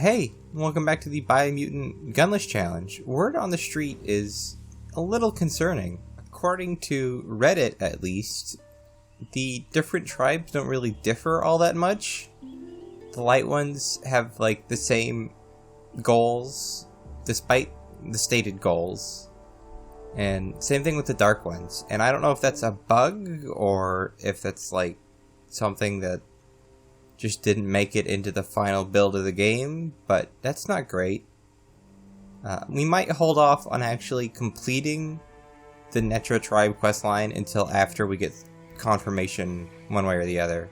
Hey, welcome back to the BIOMUTANT Gunless challenge. Word on the street is a little concerning. According to Reddit, at least, the different tribes don't really differ all that much. The light ones have, like, the same goals, despite the stated goals. And same thing with the dark ones. And I don't know if that's a bug, or if that's, like, something that just didn't make it into the final build of the game, but that's not great. We might hold off on actually completing the Netro Tribe questline until after we get confirmation one way or the other.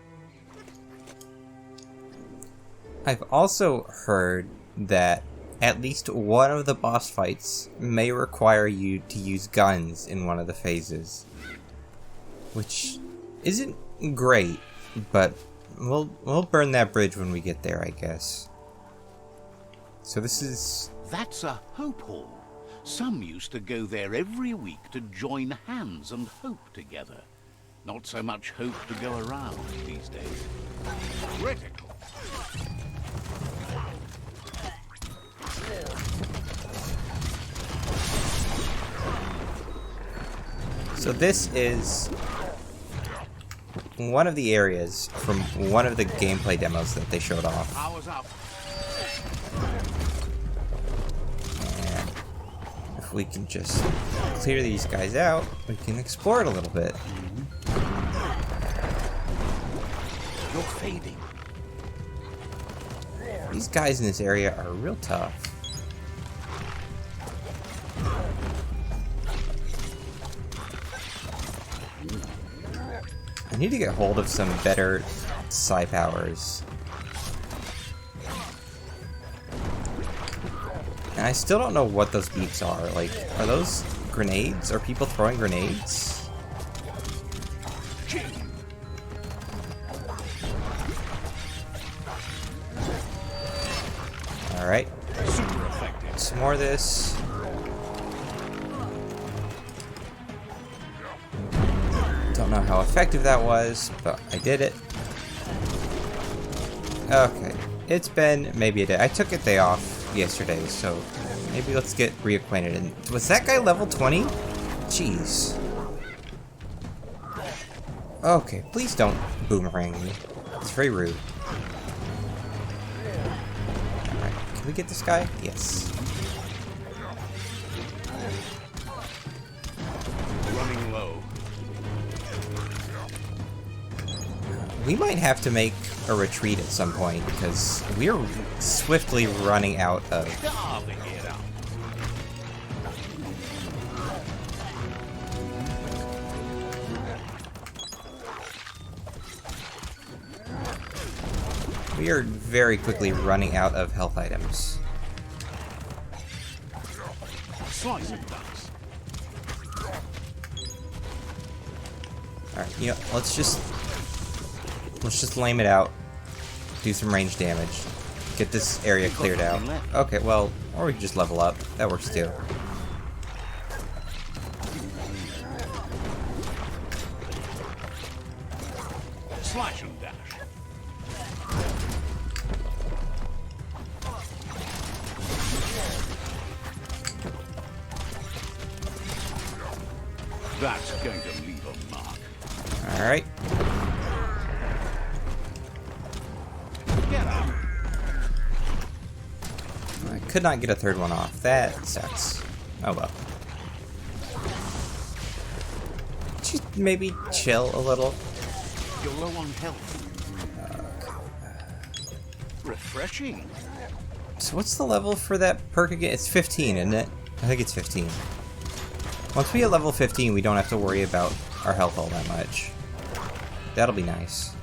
I've also heard that at least one of the boss fights may require you to use guns in one of the phases, which isn't great, but we'll burn that bridge when we get there, I guess. So this is... That's a hope hall. Some used to go there every week to join hands and hope together. Not so much hope to go around these days. Critical. So this is one of the areas from one of the gameplay demos that they showed off. And if we can just clear these guys out, we can explore it a little bit. You're fading. These guys in this area are real tough. I need to get hold of some better psi powers. And I still don't know what those beeps are. Like, are those grenades? Are people throwing grenades? Alright. Some more of this. Don't know how effective that was, but I did it. Okay. It's been maybe a day. I took a day off yesterday, so maybe let's get reacquainted. And was that guy level 20? Jeez. Okay, please don't boomerang me. It's very rude. Alright, can we get this guy? Yes. Running low. We might have to make a retreat at some point, because we're swiftly running out of... We are very quickly running out of health items. Slice and dice. Alright, you know, let's just lame it out. Do some range damage. Get this area cleared out. Okay, well, or we can just level up. That works too. Slash and dash. That's going to leave a mark. Alright. Get out. I could not get a third one off. That sucks. Oh well. Just maybe chill a little. You're low on health. Refreshing. So what's the level for that perk again? It's 15, isn't it? I think it's 15. Once we hit level 15, we don't have to worry about our health all that much. That'll be nice.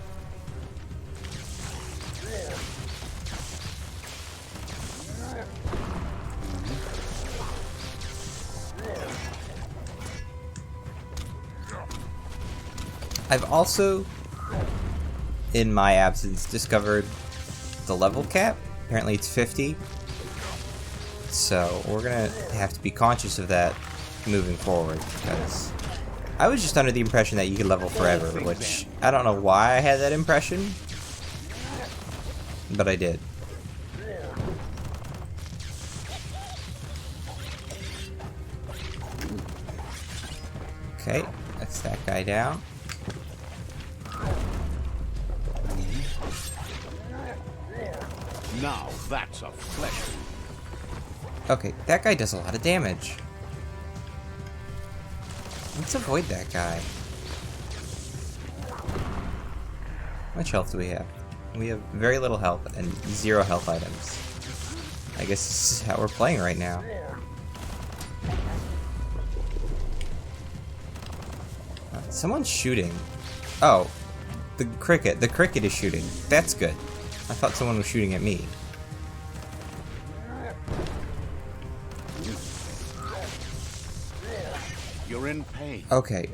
I've also, in my absence, discovered the level cap. Apparently it's 50. So we're gonna have to be conscious of that moving forward, because I was just under the impression that you could level forever, which I don't know why I had that impression, but I did. Okay, that's that guy down. Now that's a flesh wound. Okay, that guy does a lot of damage. Let's avoid that guy. How much health do we have? We have very little health and 0 health items. I guess this is how we're playing right now. Someone's shooting. Oh, the cricket. The cricket is shooting. That's good. I thought someone was shooting at me. You're in pain. Okay,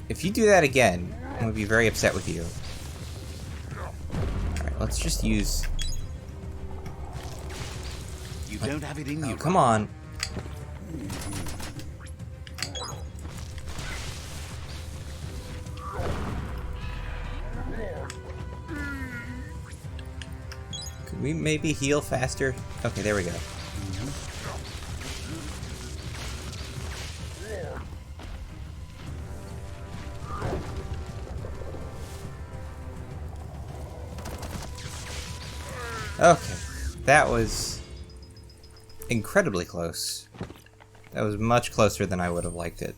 if you do that again, I'm gonna be very upset with you. Alright, let's just use... You don't have it in you. Come on. Could we maybe heal faster? Okay, there we go. Okay, that was incredibly close. That was much closer than I would have liked it.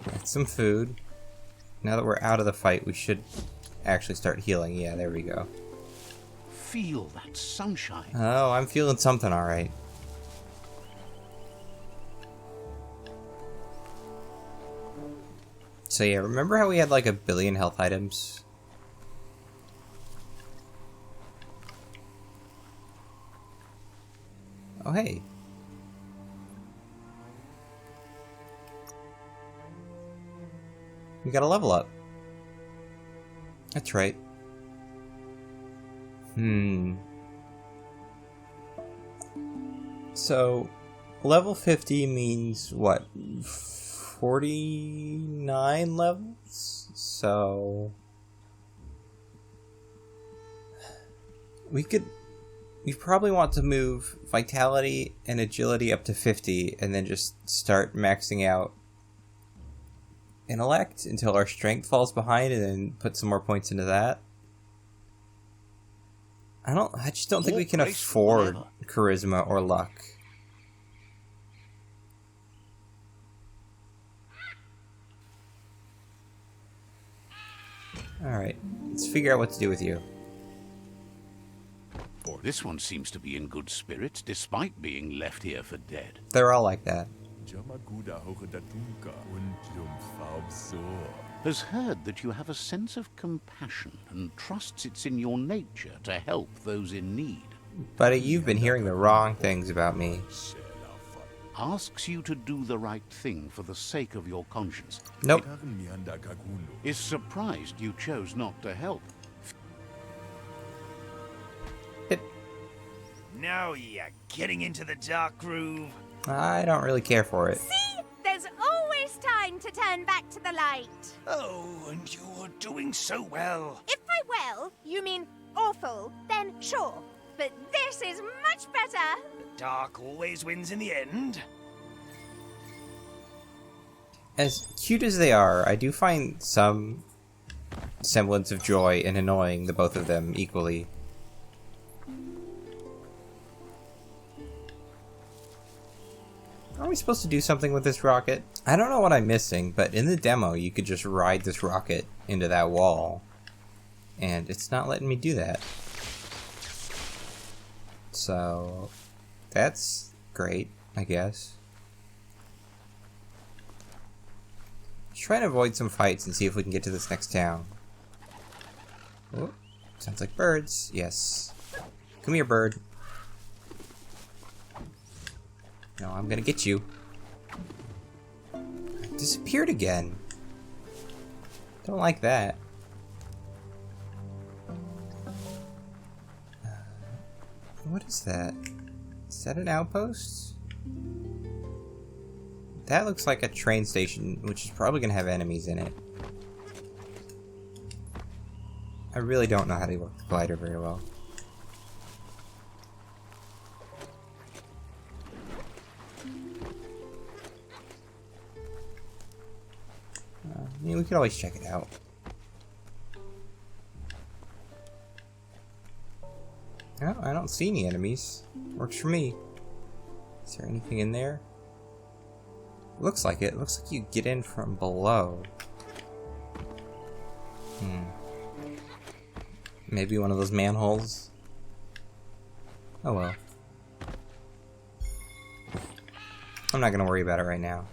Got some food. Now that we're out of the fight, we should actually start healing. Yeah, there we go. Feel that sunshine. Oh, I'm feeling something alright. So yeah, remember how we had like 1 billion health items? Oh, hey. We got a level up. That's right. So, level 50 means what? 49 levels? So... We probably want to move vitality and agility up to 50 and then just start maxing out intellect until our strength falls behind and then put some more points into that. I just don't think we can afford charisma or luck. Alright, let's figure out what to do with you. This one seems to be in good spirits, despite being left here for dead. They're all like that. Has heard that you have a sense of compassion and trusts it's in your nature to help those in need. Buddy, you've been hearing the wrong things about me. Asks you to do the right thing for the sake of your conscience. Nope. Is surprised you chose not to help. Now you're getting into the dark groove. I don't really care for it. See? There's always time to turn back to the light. Oh, and you're doing so well. If by well, you mean awful, then sure. But this is much better. The dark always wins in the end. As cute as they are, I do find some semblance of joy in annoying the both of them equally. Are we supposed to do something with this rocket? I don't know what I'm missing, but in the demo you could just ride this rocket into that wall. And it's not letting me do that. So, that's great, I guess. Let's try and avoid some fights and see if we can get to this next town. Oh, sounds like birds. Yes. Come here, bird. No, I'm gonna get you. It disappeared again. Don't like that. What is that? Is that an outpost? That looks like a train station, which is probably gonna have enemies in it. I really don't know how to work the glider very well. I mean, we could always check it out. No, I don't see any enemies. Works for me. Is there anything in there? Looks like it. Looks like you get in from below. Maybe one of those manholes? Oh well. I'm not gonna worry about it right now.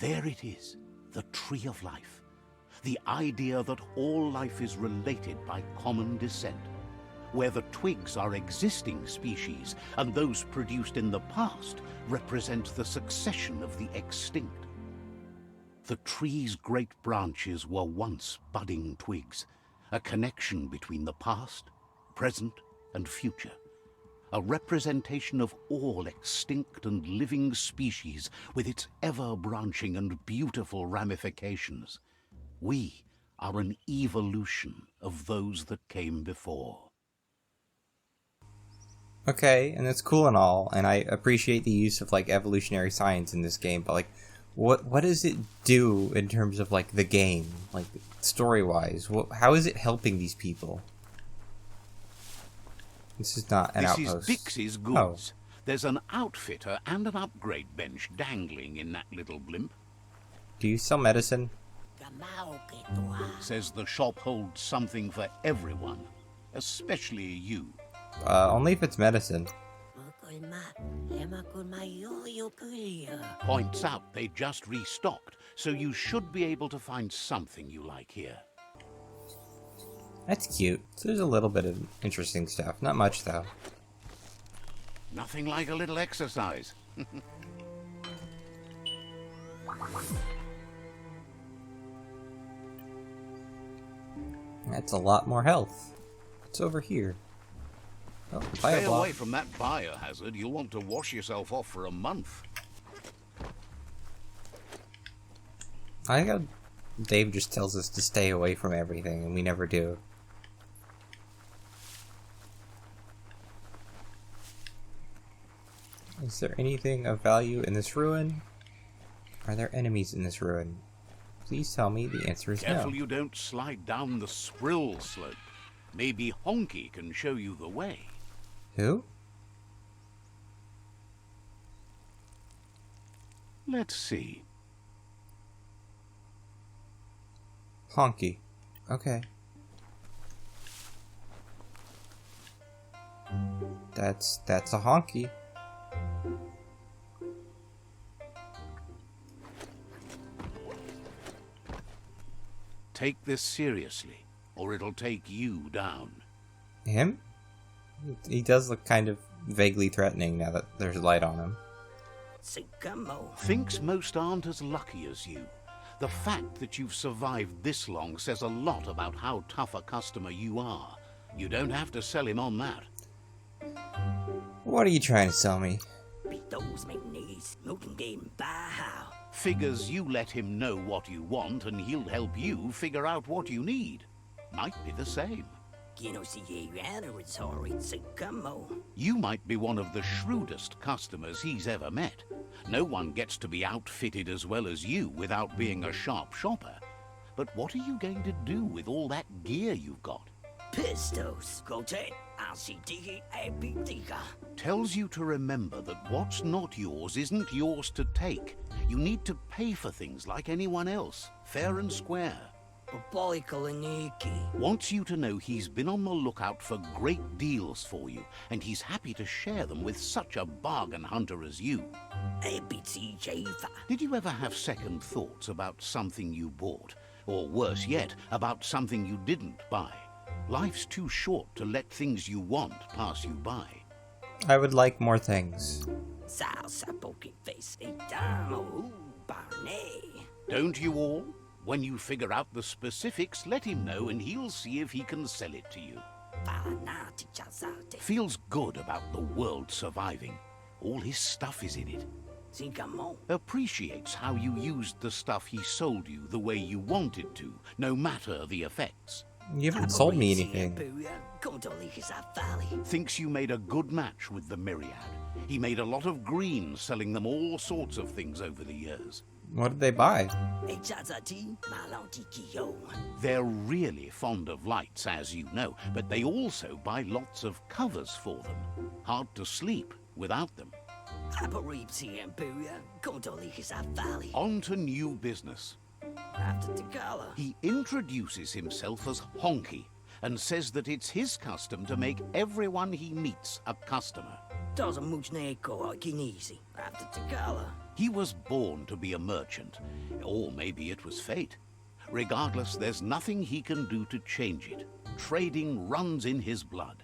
There it is, the tree of life. The idea that all life is related by common descent, where the twigs are existing species and those produced in the past represent the succession of the extinct. The tree's great branches were once budding twigs, a connection between the past, present, and future. A representation of all extinct and living species with its ever-branching and beautiful ramifications. We are an evolution of those that came before. Okay, and that's cool and all, and I appreciate the use of like evolutionary science in this game, but like what does it do in terms of like the game, like story-wise? How is it helping these people? This is not an outpost. This is Dixie's goods. There's an outfitter and an upgrade bench dangling in that little blimp. Do you sell medicine? Says the shop holds something for everyone, especially you. Only if it's medicine. Points out they just restocked, so you should be able to find something you like here. That's cute. So there's a little bit of interesting stuff. Not much, though. Nothing like a little exercise. That's a lot more health. What's over here? Oh, Stay away from that biohazard. You'll want to wash yourself off for a month. Dave just tells us to stay away from everything, and we never do. Is there anything of value in this ruin? Are there enemies in this ruin? Please tell me the answer is no. Careful you don't slide down the Sprill slope. Maybe Honky can show you the way. Who? Let's see. Honky. Okay. That's a honky. Take this seriously, or it'll take you down. Him? He does look kind of vaguely threatening now that there's light on him. Thinks most aren't as lucky as you. The fact that you've survived this long says a lot about how tough a customer you are. You don't have to sell him on that. What are you trying to sell me? Figures you let him know what you want and he'll help you figure out what you need. Might be the same. You might be one of the shrewdest customers he's ever met. No one gets to be outfitted as well as you without being a sharp shopper. But what are you going to do with all that gear you've got? Tells you to remember that what's not yours isn't yours to take. You need to pay for things like anyone else, fair and square. Wants you to know he's been on the lookout for great deals for you, and he's happy to share them with such a bargain hunter as you. Did you ever have second thoughts about something you bought? Or worse yet, about something you didn't buy? Life's too short to let things you want pass you by. I would like more things. Don't you all? When you figure out the specifics, let him know and he'll see if he can sell it to you. Feels good about the world surviving. All his stuff is in it. Appreciates how you used the stuff he sold you the way you wanted to, no matter the effects. You haven't sold me anything. Thinks you made a good match with the Myriad. He made a lot of green, selling them all sorts of things over the years. What did they buy? They're really fond of lights, as you know, but they also buy lots of covers for them. Hard to sleep without them. On to new business. He introduces himself as Honky and says that it's his custom to make everyone he meets a customer. He was born to be a merchant, or maybe it was fate. Regardless, there's nothing he can do to change it. Trading runs in his blood.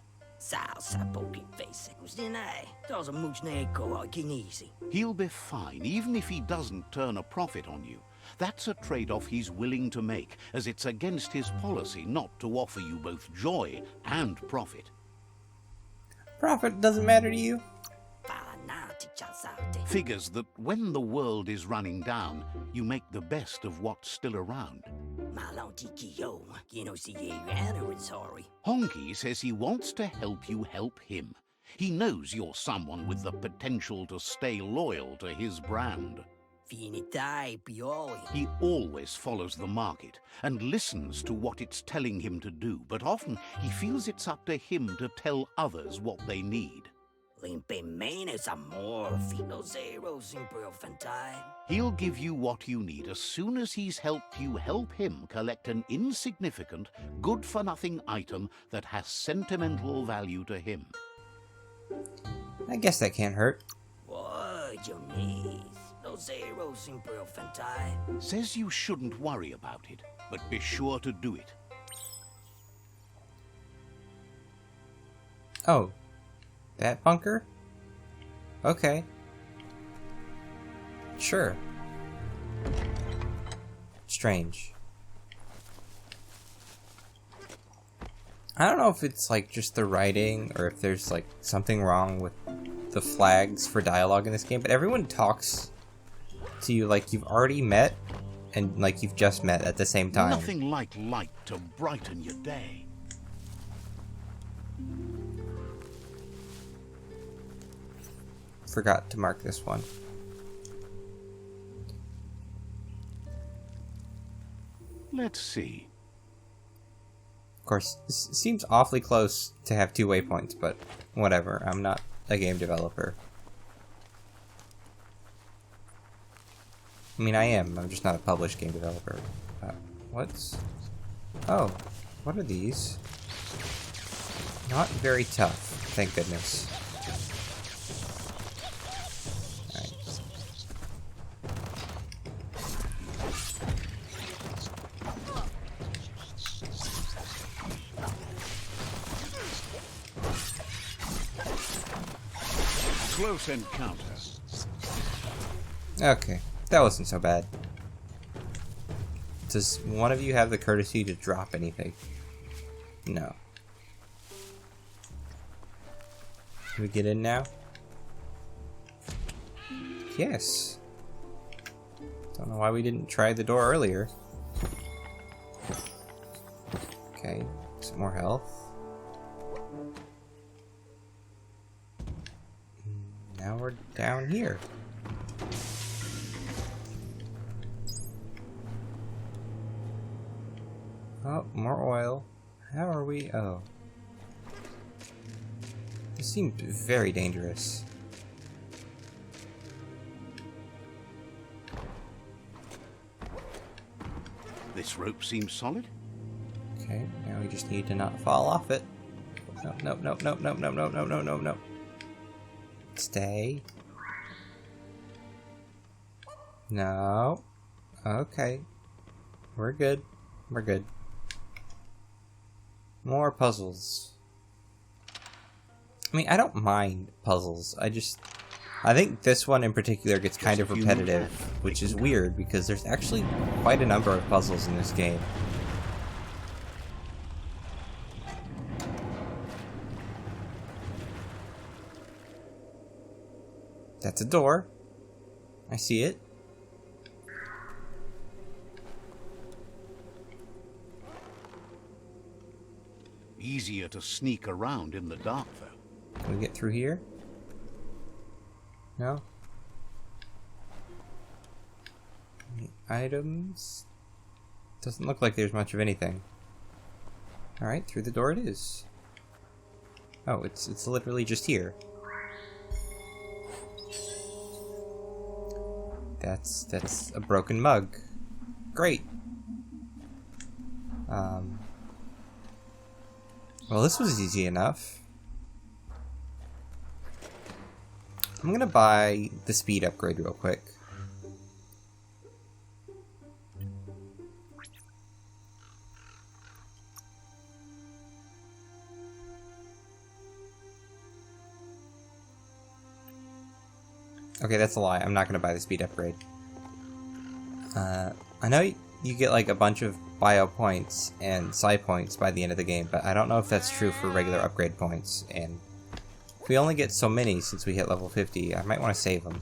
He'll be fine, even if he doesn't turn a profit on you. That's a trade-off he's willing to make, as it's against his policy not to offer you both joy and profit. Profit doesn't matter to you? Figures that when the world is running down, you make the best of what's still around. Honky says he wants to help you help him. He knows you're someone with the potential to stay loyal to his brand. He always follows the market and listens to what it's telling him to do, but often he feels it's up to him to tell others what they need. He'll give you what you need as soon as he's helped you help him collect an insignificant, good-for-nothing item that has sentimental value to him. I guess that can't hurt. Says you shouldn't worry about it, but be sure to do it. Oh. That bunker? Okay. Sure. Strange. I don't know if it's like just the writing or if there's like something wrong with the flags for dialogue in this game, but everyone talks to you like you've already met and like you've just met at the same time. Nothing like light to brighten your day. Forgot to mark this one. Let's see. Of course, this seems awfully close to have 2 waypoints, but whatever. I'm not a game developer. I mean, I am. I'm just not a published game developer. What's... Oh, what are these? Not very tough, thank goodness. Close encounter. Okay, that wasn't so bad. Does one of you have the courtesy to drop anything? No. Can we get in now? Yes. Don't know why we didn't try the door earlier. Okay, some more health. Now we're down here. Oh, more oil. How are we? Oh. This seemed very dangerous. This rope seems solid. Okay, now we just need to not fall off it. No, no, no, no, no, no, no, no, no, no, no. Stay. No. Okay. We're good. We're good. More puzzles. I mean, I don't mind puzzles. I think this one in particular gets kind of repetitive, which is weird because there's actually quite a number of puzzles in this game. That's a door. I see it. Easier to sneak around in the dark, though. Can we get through here? No? Any items? Doesn't look like there's much of anything. Alright, through the door it is. Oh, it's literally just here. That's a broken mug. Great. Well, this was easy enough. I'm gonna buy the speed upgrade real quick. Okay, that's a lie. I'm not gonna buy the speed upgrade. I know you get like a bunch of bio points and psi points by the end of the game, but I don't know if that's true for regular upgrade points, and if we only get so many since we hit level 50, I might want to save them.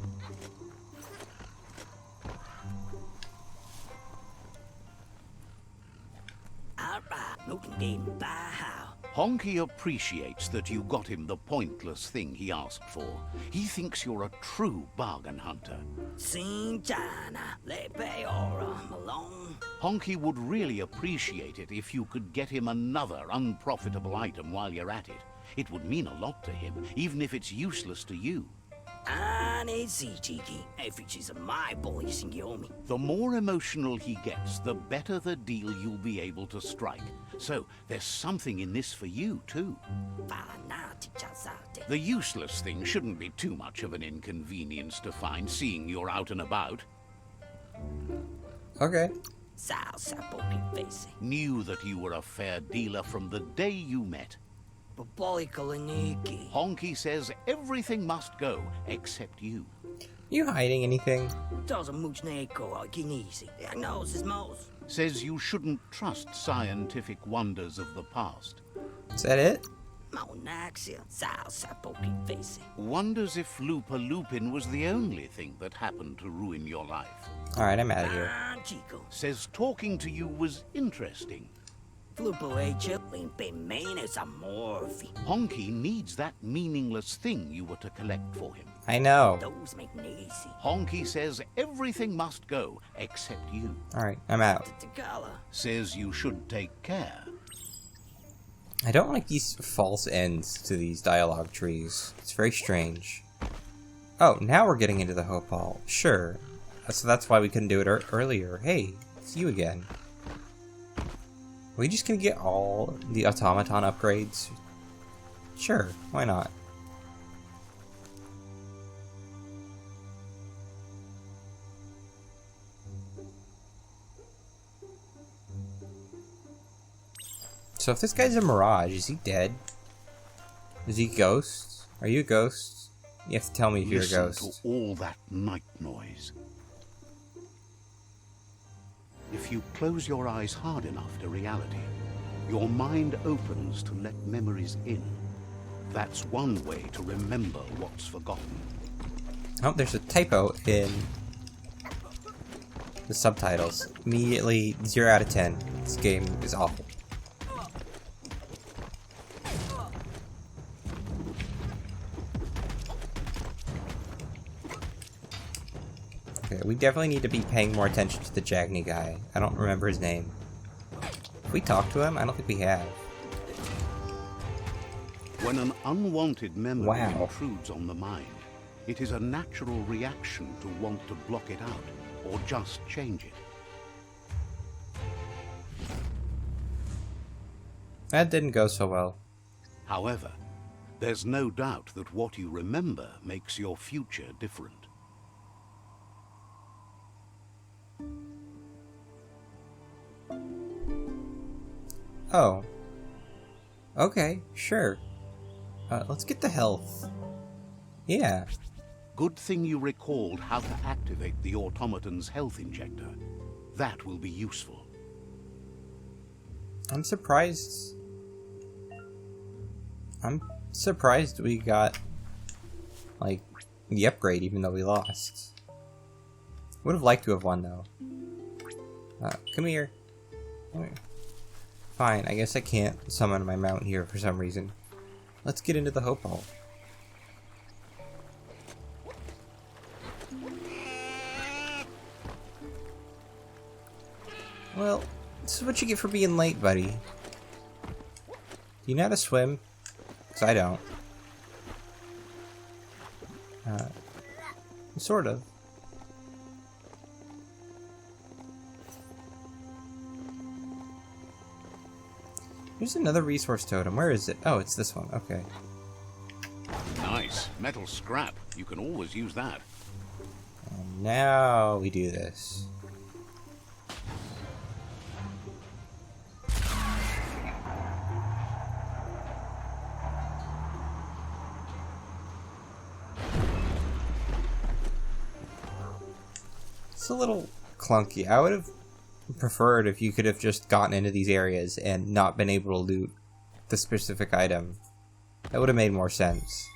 Honky appreciates that you got him the pointless thing he asked for. He thinks you're a true bargain hunter. Honky would really appreciate it if you could get him another unprofitable item while you're at it. It would mean a lot to him, even if it's useless to you. The more emotional he gets, the better the deal you'll be able to strike. So, there's something in this for you, too. The useless thing shouldn't be too much of an inconvenience to find, seeing you're out and about. Okay. Knew that you were a fair dealer from the day you met. Honky says everything must go, except you. You hiding anything? Says you shouldn't trust scientific wonders of the past. Is that it? Wonders if Loopa Lupin was the only thing that happened to ruin your life. Alright, I'm out of here. Says talking to you was interesting. Honky needs that meaningless thing you were to collect for him. I know. Honky says everything must go except you. Alright, I'm out. Says you should take care. I don't like these false ends to these dialogue trees. It's very strange. Oh, now we're getting into the Hope Hall. Sure. So that's why we couldn't do it earlier. Hey, it's you again. Are we just gonna get all the automaton upgrades? Sure, why not? So if this guy's a mirage, is he dead? Is he a ghost? Are you a ghost? You have to tell me if you're a ghost. Listen to all that night noise. If you close your eyes hard enough to reality, your mind opens to let memories in. That's one way to remember what's forgotten. Oh, there's a typo in the subtitles. Immediately 0 out of 10. This game is awful. Okay, we definitely need to be paying more attention to the Jagny guy. I don't remember his name. Have we talked to him? I don't think we have. When an unwanted memory intrudes on the mind, it is a natural reaction to want to block it out, or just change it. That didn't go so well. However, there's no doubt that what you remember makes your future different. Oh. Okay, sure. Let's get the health. Yeah. Good thing you recalled how to activate the automaton's health injector. That will be useful. I'm surprised we got, like, the upgrade even though we lost. Would have liked to have won though. Come here. Come here. Fine, I guess I can't summon my mount here for some reason. Let's get into the Hope Hall. Well, this is what you get for being late, buddy. Do you know how to swim? Because I don't. Sort of. Here's another resource totem. Where is it? Oh, it's this one. Okay. Nice. Metal scrap. You can always use that. And now we do this. It's a little clunky. I would have preferred if you could have just gotten into these areas and not been able to loot the specific item. That would have made more sense.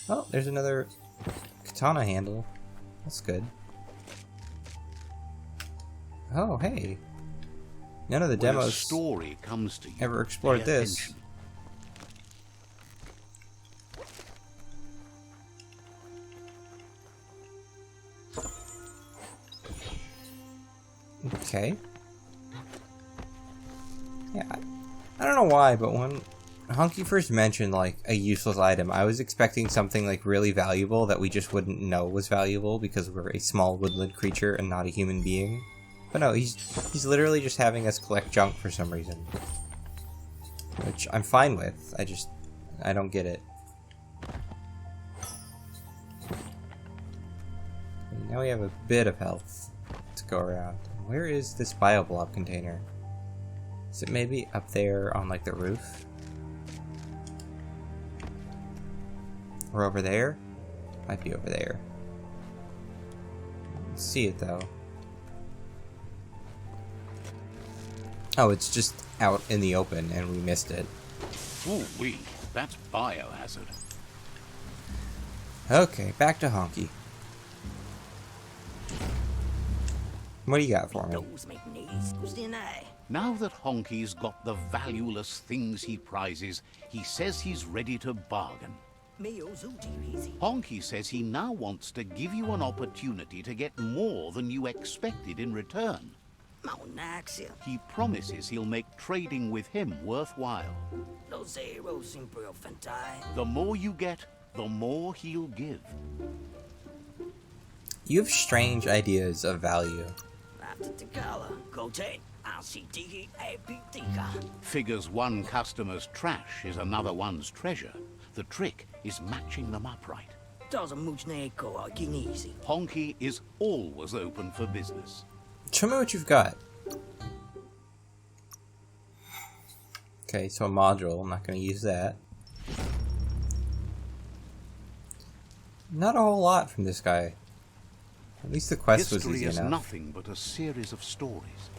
Oh, there's another katana handle. That's good. Oh, hey. None of the When a demos story comes to you, ever explored pay this. attention. Okay. Yeah, I don't know why, but when Honky first mentioned, like, a useless item, I was expecting something, like, really valuable that we just wouldn't know was valuable because we're a small woodland creature and not a human being. But no, he's literally just having us collect junk for some reason. Which I'm fine with, I don't get it. Okay, now we have a bit of health to go around. Where is this bioblob container? Is it maybe up there on, like, the roof? Or over there? Might be over there. Let's see it, though. Oh, it's just out in the open, and we missed it. Ooh-wee, that's biohazard. Okay, back to Honky. What do you got for me? Now that Honky's got the valueless things he prizes, he says he's ready to bargain. Honky says he now wants to give you an opportunity to get more than you expected in return. He promises he'll make trading with him worthwhile. The more you get, the more he'll give. You have strange ideas of value. Figures one customer's trash is another one's treasure. The trick is matching them up right. Honky is always open for business. Show me what you've got. Okay, so a module. I'm not going to use that. Not a whole lot from this guy. At least the quest was easy History is enough. nothing but a series of stories.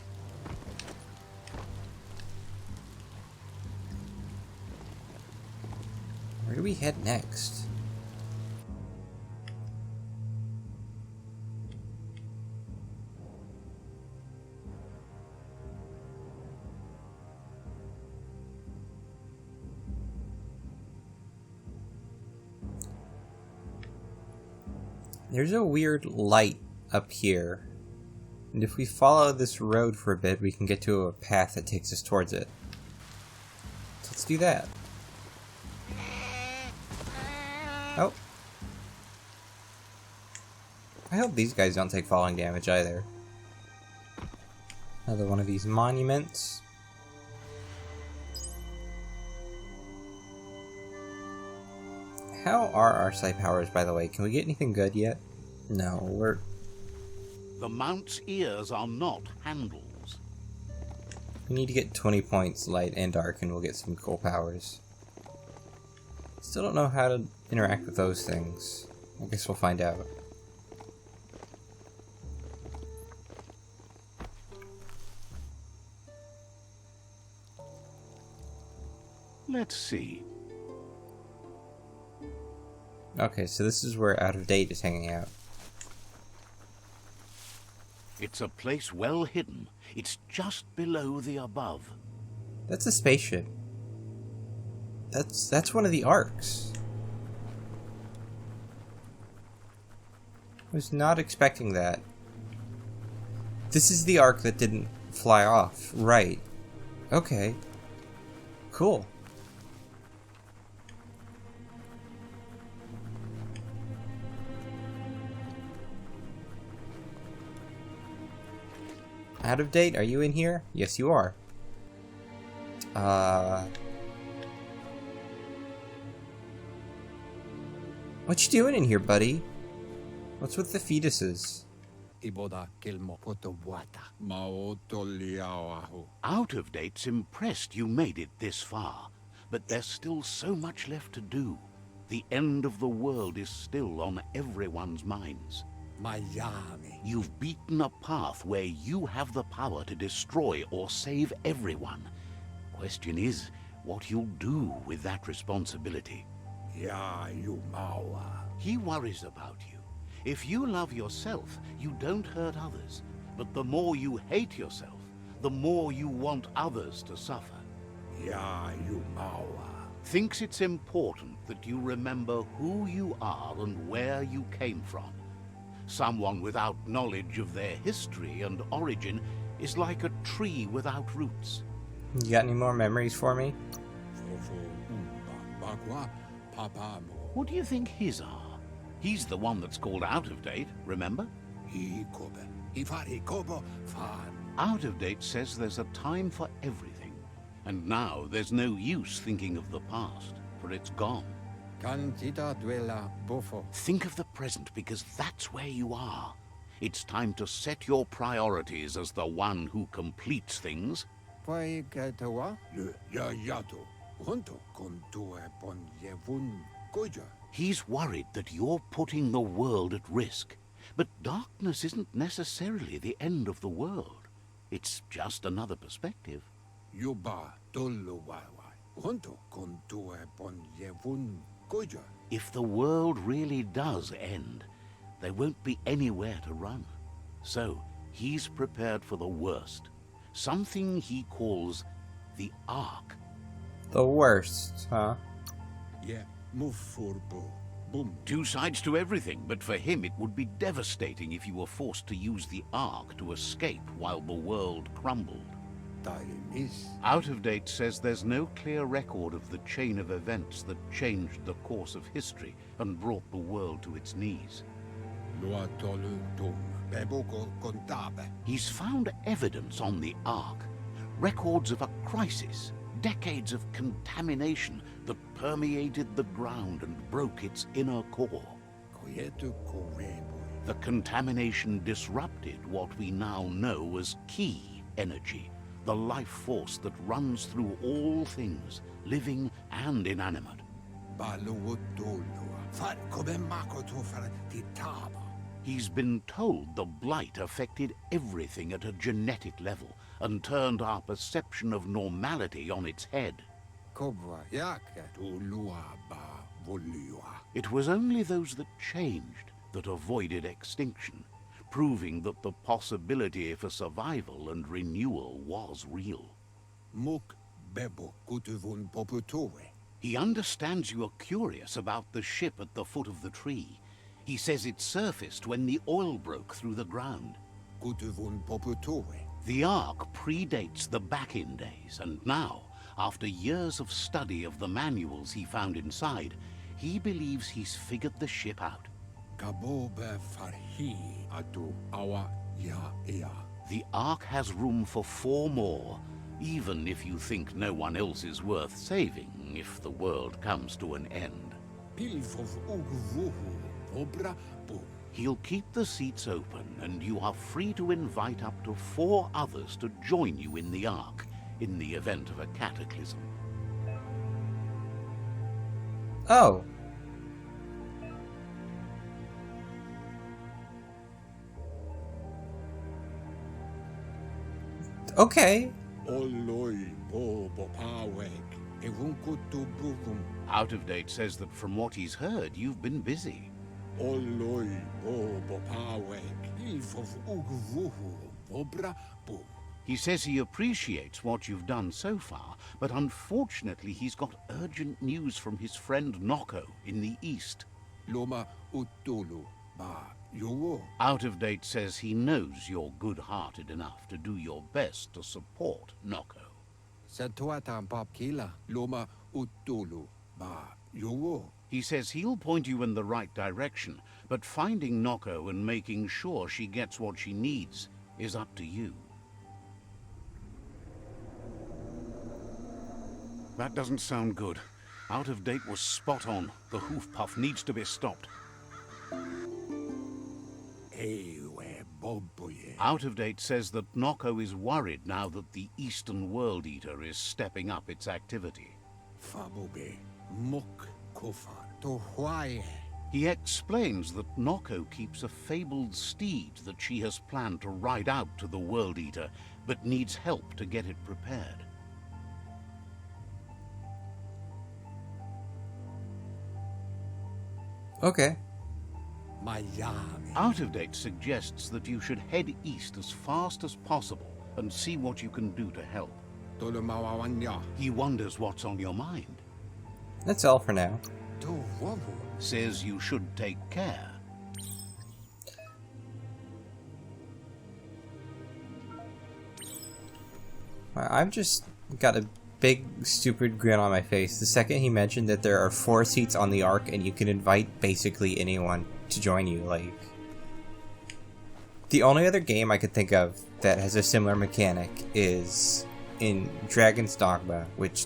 Where do we head next? There's a weird light up here, and if we follow this road for a bit, we can get to a path that takes us towards it. So let's do that. Oh. I hope these guys don't take falling damage either. Another one of these monuments. How are our psi powers, by the way? Can we get anything good yet? No, we're... The mount's ears are not handles. We need to get 20 points light and dark and we'll get some cool powers. Still don't know how to interact with those things. I guess we'll find out. Let's see. Okay, so this is where Out of Date is hanging out. It's a place well hidden. It's just below the above. That's a spaceship. That's one of the arcs. I was not expecting that. This is the arc that didn't fly off. Right. Okay. Cool. Out of date? Are you in here? Yes, you are. What you doing in here, buddy? What's with the fetuses? Out of date's impressed you made it this far, but there's still so much left to do. The end of the world is still on everyone's minds. You've beaten a path where you have the power to destroy or save everyone. Question is, what you'll do with that responsibility. He worries about you. If you love yourself, you don't hurt others. But the more you hate yourself, the more you want others to suffer. Thinks it's important that you remember who you are and where you came from. Someone without knowledge of their history and origin is like a tree without roots. You got any more memories for me? What do you think his are? He's the one that's called Out of Date, remember? Out of Date says there's a time for everything. And now there's no use thinking of the past, for it's gone. Think of the present, because that's where you are. It's time to set your priorities as the one who completes things. He's worried that you're putting the world at risk. But darkness isn't necessarily the end of the world. It's just another perspective. If the world really does end, there won't be anywhere to run. So he's prepared for the worst. Something he calls the Ark. The worst, huh? Two sides to everything, but for him it would be devastating if you were forced to use the Ark to escape while the world crumbled. Out of Date says there's no clear record of the chain of events that changed the course of history and brought the world to its knees. He's found evidence on the Ark, records of a crisis, decades of contamination that permeated the ground and broke its inner core. The contamination disrupted what we now know as key energy, the life force that runs through all things, living and inanimate. He's been told the blight affected everything at a genetic level and turned our perception of normality on its head. It was only those that changed that avoided extinction, proving that the possibility for survival and renewal was real. He understands you are curious about the ship at the foot of the tree. He says it surfaced when the oil broke through the ground. The Ark predates the back-in days, and now, after years of study of the manuals he found inside, he believes he's figured the ship out. The Ark has room for 4 more, even if you think no one else is worth saving if the world comes to an end. He'll keep the seats open, and you are free to invite up to 4 others to join you in the Ark in the event of a cataclysm. Oh. Okay. Out of Date says that from what he's heard, you've been busy. He says he appreciates what you've done so far, but unfortunately he's got urgent news from his friend Noko in the east. Out of Date says he knows you're good-hearted enough to do your best to support Noko. He says he'll point you in the right direction, but finding Noko and making sure she gets what she needs is up to you. That doesn't sound good. Out of Date was spot on. The hoof puff needs to be stopped. Out of Date says that Noko is worried now that the Eastern World Eater is stepping up its activity. He explains that Noko keeps a fabled steed that she has planned to ride out to the World Eater, but needs help to get it prepared. Okay. Out of Date suggests that you should head east as fast as possible and see what you can do to help. He wonders what's on your mind. That's all for now. Says you should take care. I've just got a big stupid grin on my face the second he mentioned that there are 4 seats on the Ark and you can invite basically anyone to join you. Like, the only other game I could think of that has a similar mechanic is in Dragon's Dogma, which,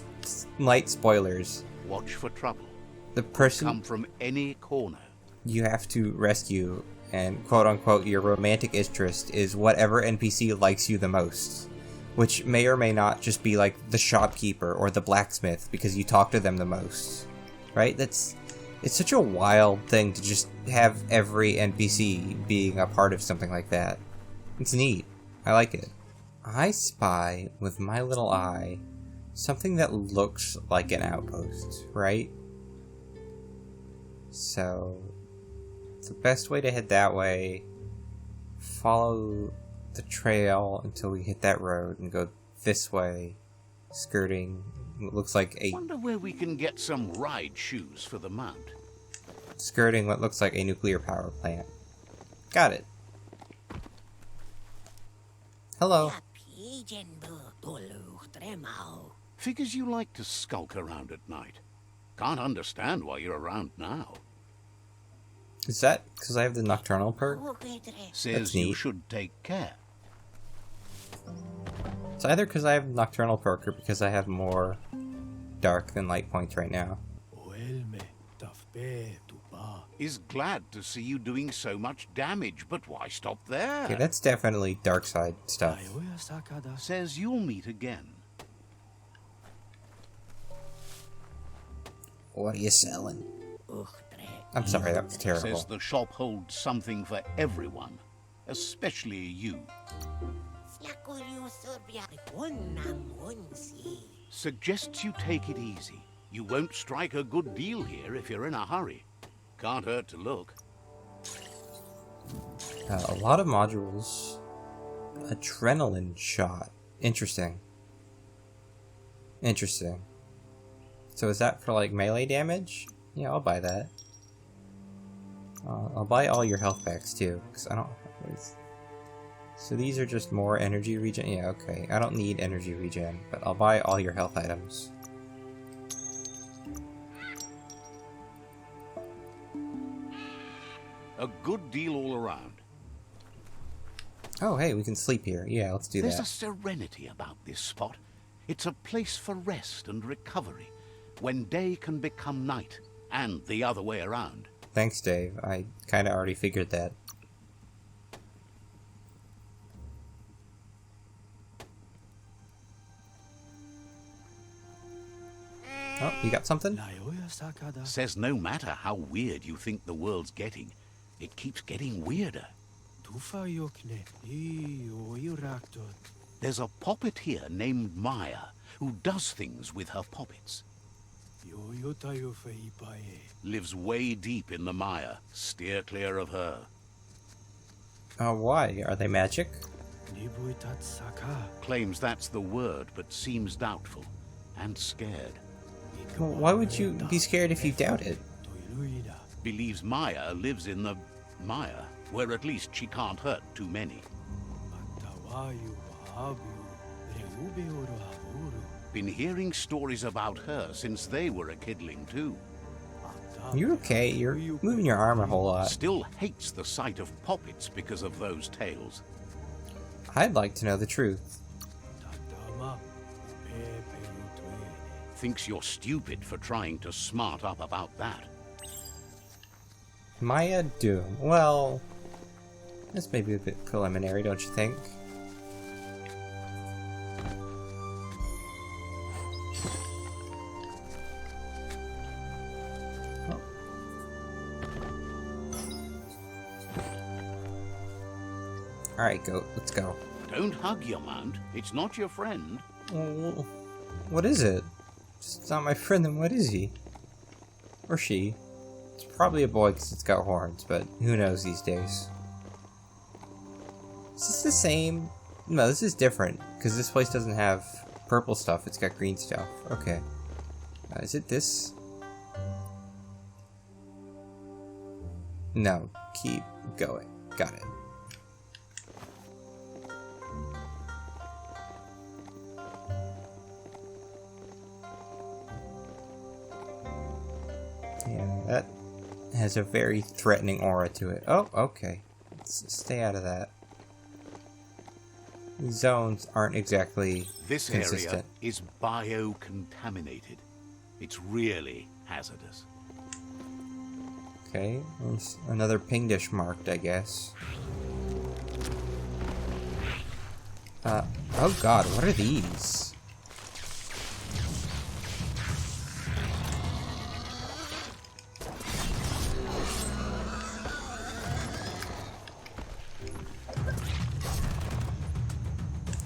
light spoilers, Watch for trouble. the person Come from any corner. you have to rescue and quote-unquote your romantic interest is whatever NPC likes you the most, which may or may not just be like the shopkeeper or the blacksmith because you talk to them the most, right? It's such a wild thing to just have every NPC being a part of something like that. It's neat. I like it. I spy with my little eye something that looks like an outpost, right? So the best way to head that way, follow the trail until we hit that road and go this way, skirting what looks like a Wonder where we can get some ride shoes for the mount. skirting what looks like a nuclear power plant. Got it. Hello. Figures you like to skulk around at night. Can't understand why you're around now. Is that because I have the nocturnal perk? Says That's you neat. should take care. It's either because I have nocturnal perk or because I have more dark than light points right now. Is glad to see you doing so much damage, but why stop there? Okay, that's definitely dark side stuff. Says you'll meet again. What are you selling? I'm sorry, that was terrible. Says the shop holds something for everyone, especially you. Suggests you take it easy. You won't strike a good deal here if you're in a hurry. Can't hurt to look. A lot of modules. Adrenaline shot. Interesting. Interesting. So is that for like melee damage? Yeah, I'll buy that. I'll buy all your health packs too, because I don't... So these are just more energy regen? Yeah, okay. I don't need energy regen, but I'll buy all your health items. A good deal all around. Oh, hey, we can sleep here. Yeah, let's do There's that. a serenity about this spot. It's a place for rest and recovery, when day can become night, and the other way around. Thanks, Dave. I kinda already figured that. Oh, you got something? Says no matter how weird you think the world's getting, it keeps getting weirder. There's a poppet here named Maya, who does things with her poppets. Lives way deep in the Maya. Steer clear of her. Why? Are they magic? Claims that's the word, but seems doubtful and scared. Well, why would you be scared if you doubt it? Believes Maya lives in the Maya. where at least she can't hurt too many. Been hearing stories about her since they were a kidling too. You okay? You're moving your arm a whole lot. Still hates the sight of poppets because of those tales. I'd like to know the truth. Thinks you're stupid for trying to smart up about that. Maya Doom. Well, this may be a bit preliminary, don't you think? Alright, goat, let's go. Don't hug your mount. It's not your friend. Well, what is it? If it's not my friend, then what is he? Or she? It's probably a boy because it's got horns, but who knows these days. Is this the same? No, this is different, because this place doesn't have purple stuff, it's got green stuff. Okay. Is it this? No, keep going. Got it. Yeah, that has a very threatening aura to it. Oh, okay. Let's stay out of that. These zones aren't exactly This consistent. area is bio-contaminated. It's really hazardous. Okay, there's another PINGDISH marked, I guess. Oh god, what are these?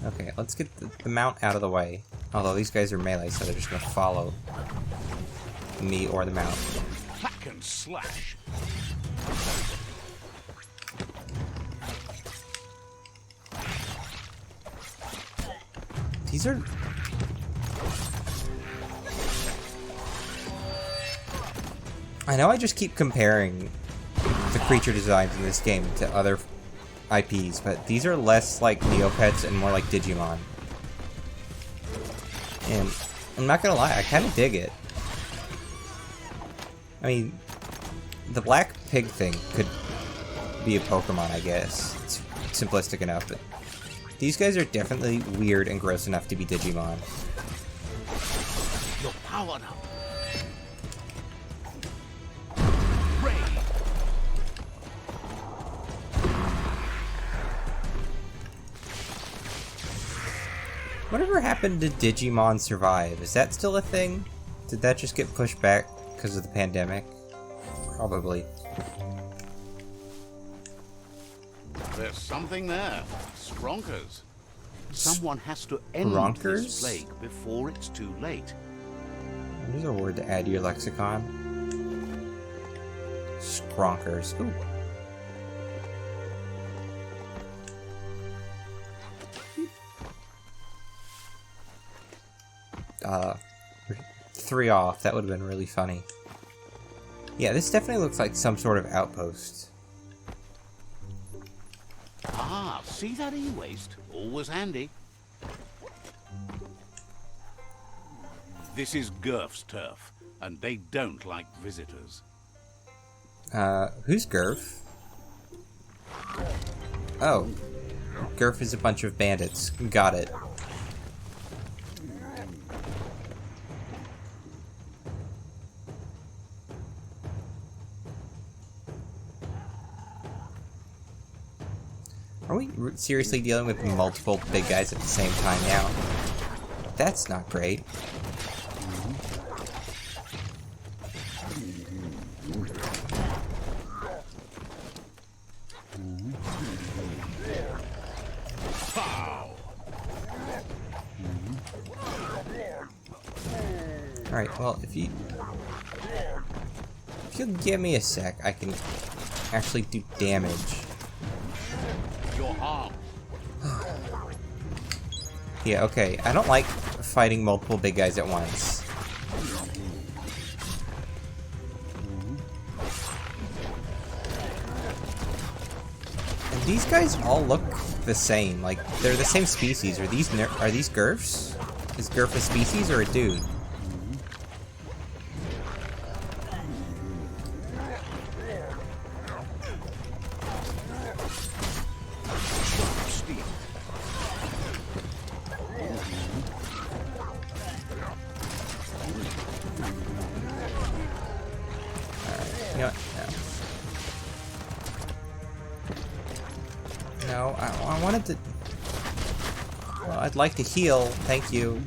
Okay, let's get the mount out of the way. Although these guys are melee, so they're just gonna follow me or the mount. Hack and slash. These are... I know I just keep comparing the creature designs in this game to other IPs, but these are less like Neopets and more like Digimon. And I'm not gonna lie, I kind of dig it. I mean, the black pig thing could be a Pokemon, I guess. It's simplistic enough, but these guys are definitely weird and gross enough to be Digimon. You're powered up. Whatever happened to Digimon Survive? Is that still a thing? Did that just get pushed back because of the pandemic? Probably. There's something there. Spronkers. Someone has to end Spronkers? this plague before it's too late. There's a word to add to your lexicon. Skronkers. Ooh. We're 3 off. That would have been really funny. Yeah, this definitely looks like some sort of outpost. Ah, see that e-waste? Always handy. This is Gurf's turf, and they don't like visitors. Who's Gurf? Oh. Gurf is a bunch of bandits. Got it. Are we seriously dealing with multiple big guys at the same time now? That's not great. Alright, well, if you'll give me a sec, I can actually do damage. Your arm. Yeah, okay. I don't like fighting multiple big guys at once. these guys all look the same? Like, they're the same species. Are these Gurfs? Is Gurf a species or a dude? No, I wanted to... Well, I'd like to heal, thank you.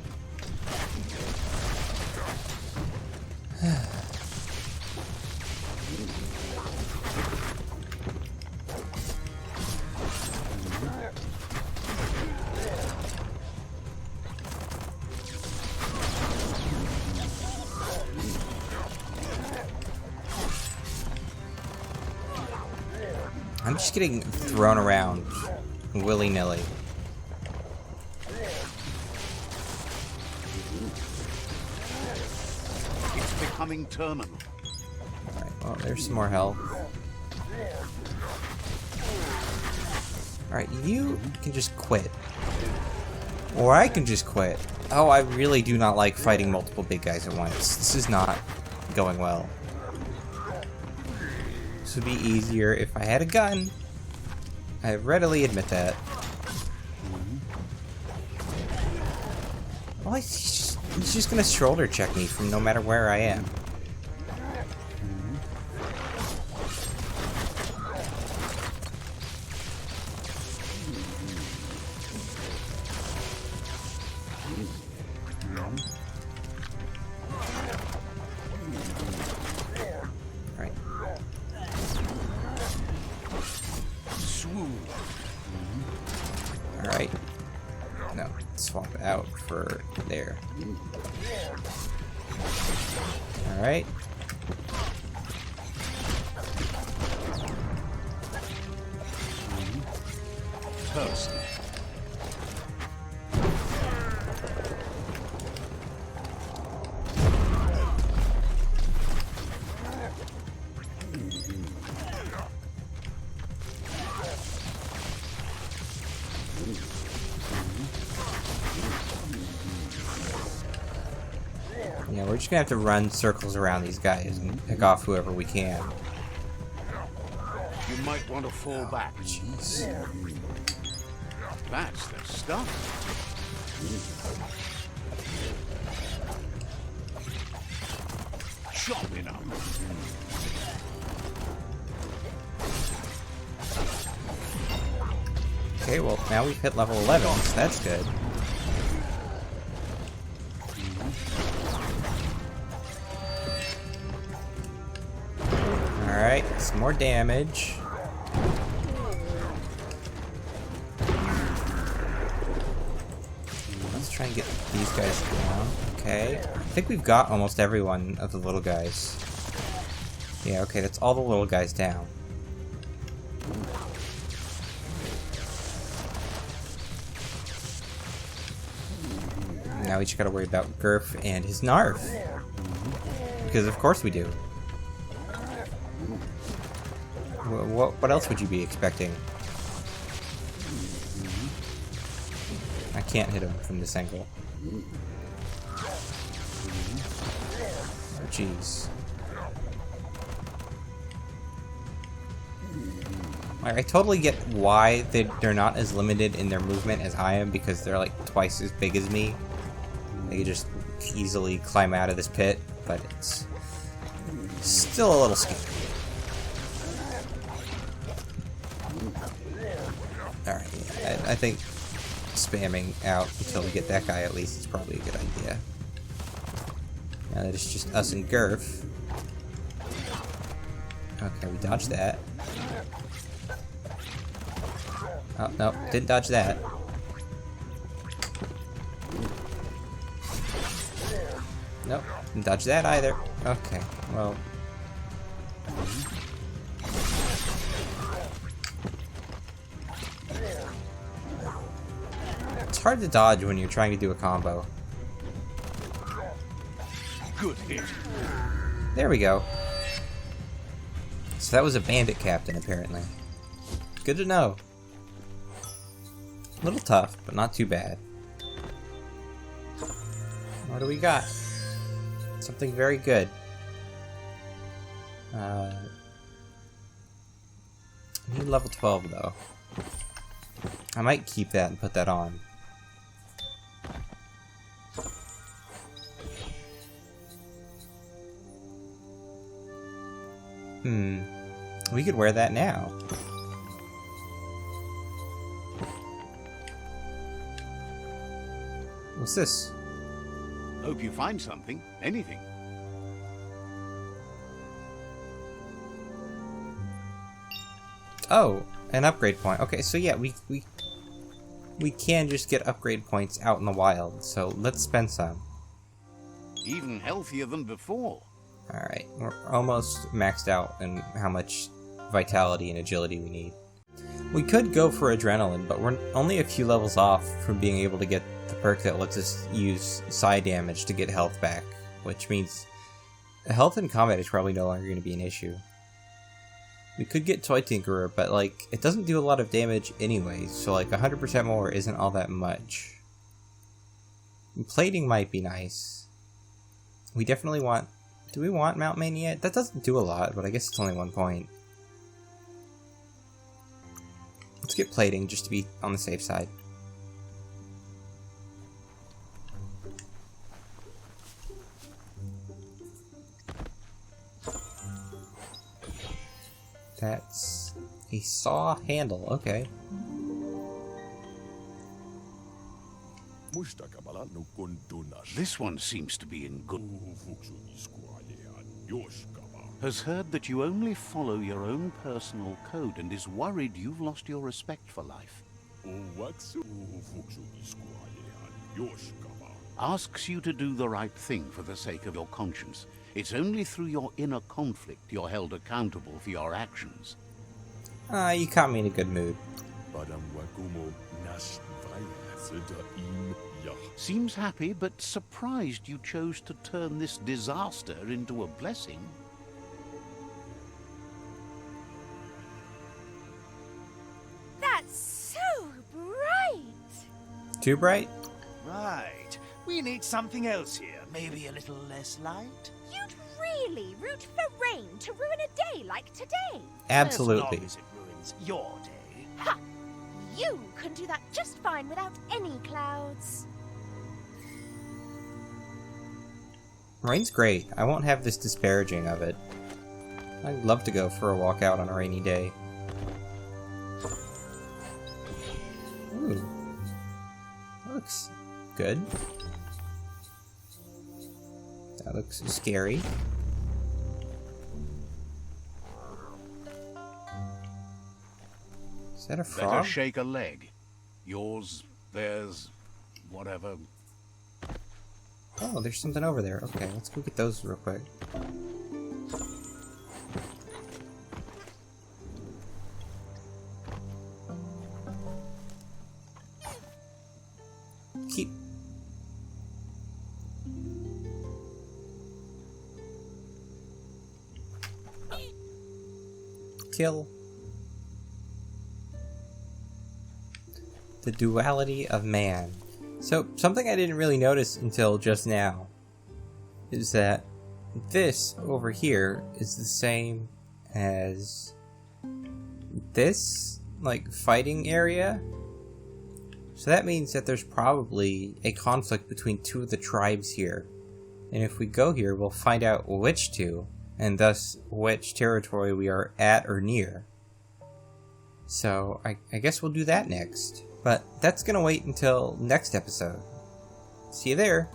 I'm just getting thrown around willy-nilly. It's becoming terminal. Alright, well, there's some more health. Alright, you can just quit. Or I can just quit. Oh, I really do not like fighting multiple big guys at once. This is not going well. This would be easier if I had a gun. I readily admit that. Well, he's just gonna shoulder check me from no matter where I am. Alright. No, swap out for there. Alright. Toast. Yeah, we're just gonna have to run circles around these guys and pick off whoever we can. You might want to fall back. Jeez. That's the stuff. Chop it up. Okay, well, now we've hit level 11, so that's good. Alright, some more damage. Let's try and get these guys down. Okay, I think we've got almost every one of the little guys. Yeah, okay, that's all the little guys down. Now we just gotta worry about Gurf and his Narf. Because of course we do. What else would you be expecting? I can't hit him from this angle. Oh, jeez. I totally get why they're not as limited in their movement as I am, because they're like twice as big as me. They could just easily climb out of this pit, but it's still a little scary. Alright, I think spamming out until we get that guy at least is probably a good idea. Now that it's just us and Gurf. Okay, we dodged that. Oh, no, didn't dodge that. Nope, didn't dodge that either. Okay, well. It's hard to dodge when you're trying to do a combo. Good hit. There we go. So that was a bandit captain, apparently. Good to know. A little tough, but not too bad. What do we got? Something very good. I need level 12 though. I might keep that and put that on. We could wear that now. What's this? Hope you find something. Anything. Oh, an upgrade point. Okay, so yeah, we can just get upgrade points out in the wild, so let's spend some. Even healthier than before. Alright, we're almost maxed out in how much vitality and agility we need. We could go for adrenaline, but we're only a few levels off from being able to get the perk that lets us use psi damage to get health back, which means health in combat is probably no longer going to be an issue. We could get Toy Tinkerer, but like, it doesn't do a lot of damage anyway, so like 100% more isn't all that much. Plating might be nice. We definitely want... Do we want Mount Mania? That doesn't do a lot, but I guess it's only 1 point. Let's get plating, just to be on the safe side. That's a saw handle, okay. This one seems to be in good... Has heard that you only follow your own personal code and is worried you've lost your respect for life. Asks you to do the right thing for the sake of your conscience. It's only through your inner conflict you're held accountable for your actions. You caught me in a good mood. Seems happy, but surprised you chose to turn this disaster into a blessing. That's so bright! Too bright? Right. We need something else here. Maybe a little less light? You'd really root for rain to ruin a day like today? Absolutely. As long as it ruins your day. Ha! You can do that just fine without any clouds. Rain's great. I won't have this disparaging of it. I'd love to go for a walk out on a rainy day. Ooh. That looks good. That looks scary. Is that a frog? Better shake a leg. Yours, theirs, whatever. Oh, there's something over there. Okay, let's go get those real quick. Keep. Kill. The duality of man. So, something I didn't really notice until just now is that this over here is the same as this, like, fighting area. So that means that there's probably a conflict between two of the tribes here. And if we go here, we'll find out which two, and thus which territory we are at or near. So, I guess we'll do that next. But that's gonna wait until next episode. See you there!